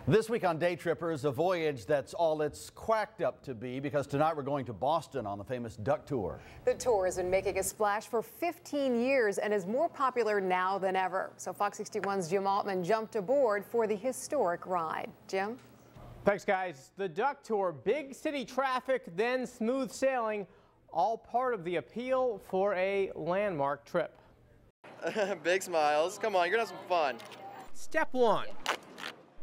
This week on Daytrippers, a voyage that's all it's quacked up to be, because tonight we're going to Boston on the famous duck tour. The tour has been making a splash for 15 years and is more popular now than ever. So Fox 61's Jim Altman jumped aboard for the historic ride. Jim? Thanks, guys. The duck tour, big city traffic, then smooth sailing, all part of the appeal for a landmark trip. Big smiles. Come on, you're gonna have some fun. Step one.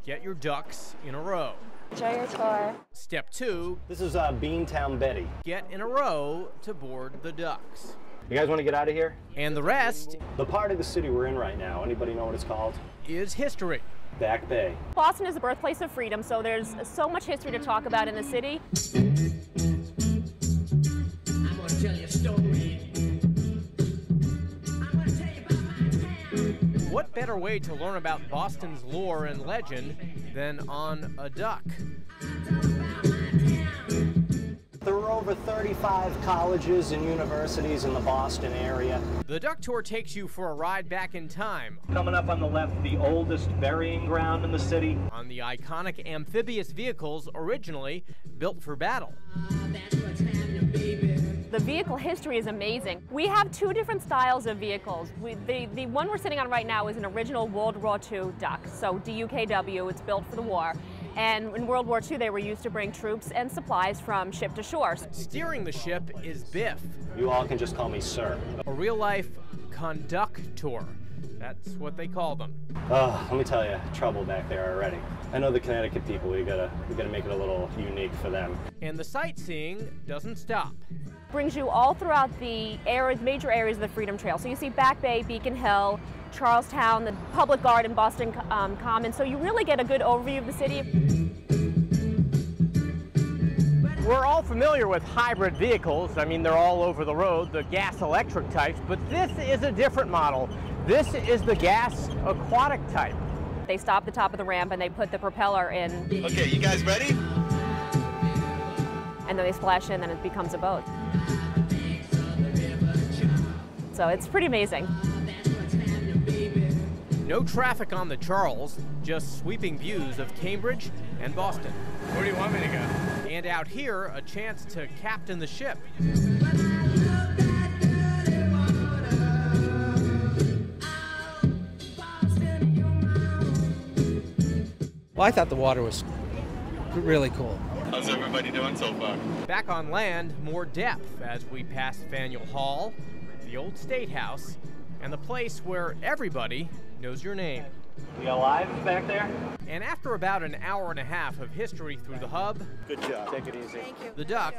Get your ducks in a row. Enjoy your tour. Step two. This is Beantown Betty. Get in a row to board the ducks. You guys want to get out of here? And the rest. The part of the city we're in right now, anybody know what it's called? Is history. Back Bay. Boston is the birthplace of freedom, so there's so much history to talk about in the city. I'm gonna tell you a story. I'm gonna tell you about my town. What better way to learn about Boston's lore and legend than on a duck? There are over 35 colleges and universities in the Boston area. The duck tour takes you for a ride back in time. Coming up on the left, the oldest burying ground in the city. On the iconic amphibious vehicles originally built for battle. The vehicle history is amazing. We have two different styles of vehicles. The one we're sitting on right now is an original World War II duck, so DUKW, it's built for the war. And in World War II, they were used to bring troops and supplies from ship to shore. Steering the ship is Biff. You all can just call me sir. A real-life conductor. That's what they call them. Oh, let me tell you, trouble back there already. I know the Connecticut people, we gotta make it a little unique for them. And the sightseeing doesn't stop. Brings you all throughout the major areas of the Freedom Trail. So you see Back Bay, Beacon Hill, Charlestown, the Public Garden, Boston Common. So you really get a good overview of the city. We're all familiar with hybrid vehicles. I mean, they're all over the road, the gas-electric types, but this is a different model. This is the gas aquatic type. They stop at the top of the ramp and they put the propeller in. Okay, you guys ready? And then they splash in and it becomes a boat. So it's pretty amazing. No traffic on the Charles, just sweeping views of Cambridge and Boston. Where do you want me to go? And out here, a chance to captain the ship. Well, I thought the water was really cool. How's everybody doing so far? Back on land, more depth as we pass Faneuil Hall, the old State House, and the place where everybody knows your name. We alive back there? And after about an hour and a half of history through the hub, Good job. Take it easy. the duck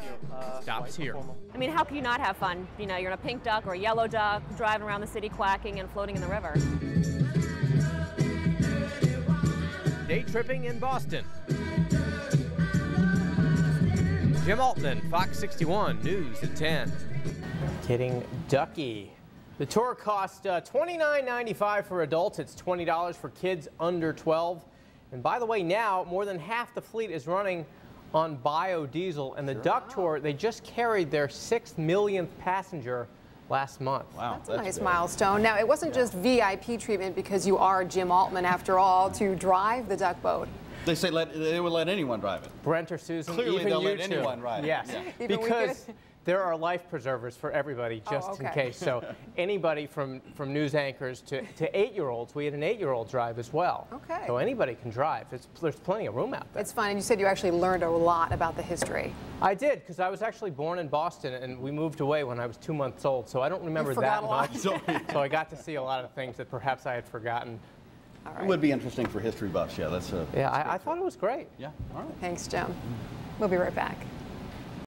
stops here. I mean, how can you not have fun? You know, you're in a pink duck or a yellow duck, driving around the city quacking and floating in the river. Day tripping in Boston. Jim Altman, Fox 61 News at 10. Getting ducky. The tour costs $29.95 for adults. It's $20 for kids under 12. And by the way, now more than half the fleet is running on biodiesel. And the duck tour, they just carried their 6 millionth passenger last month. Wow, That's a nice milestone. Now, it wasn't just VIP treatment because you are Jim Altman, after all, to drive the duck boat. They say they would let anyone drive it. Brent or Susan, Clearly even they'll you let two. anyone ride it. Yes, Yeah. because there are life preservers for everybody, just in case. So anybody from news anchors to 8-year-olds, we had an 8-year-old drive as well. Okay. So anybody can drive. There's plenty of room out there. It's fun, and you said you actually learned a lot about the history. I did, because I was actually born in Boston, and we moved away when I was 2 months old, so I don't remember that much. So I got to see a lot of things that perhaps I had forgotten. All right. It would be interesting for history buffs, yeah. I thought it was great. Yeah, all right. Thanks, Jim. We'll be right back.